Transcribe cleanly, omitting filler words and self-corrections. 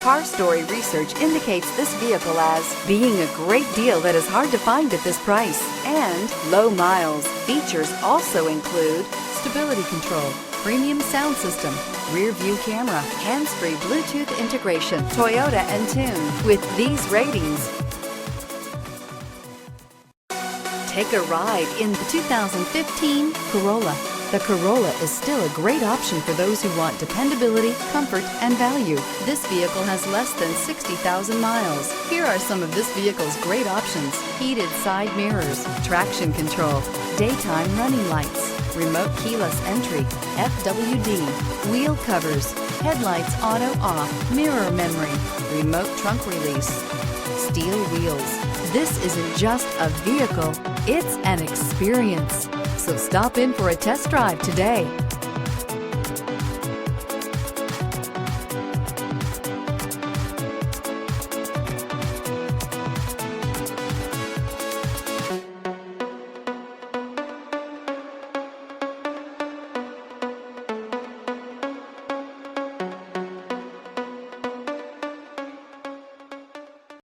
Car Story research indicates this vehicle as being a great deal that is hard to find at this price and low miles. Features also include stability control, premium sound system, rear view camera, hands-free Bluetooth integration, Toyota Entune. With these ratings, take a ride in the 2015 Corolla. The Corolla is still a great option for those who want dependability, comfort, and value. This vehicle has less than 60,000 miles. Here are some of this vehicle's great options: heated side mirrors, traction control, daytime running lights, remote keyless entry, FWD, wheel covers, headlights auto off, mirror memory, remote trunk release, steel wheels. This isn't just a vehicle, it's an experience. So stop in for a test drive today.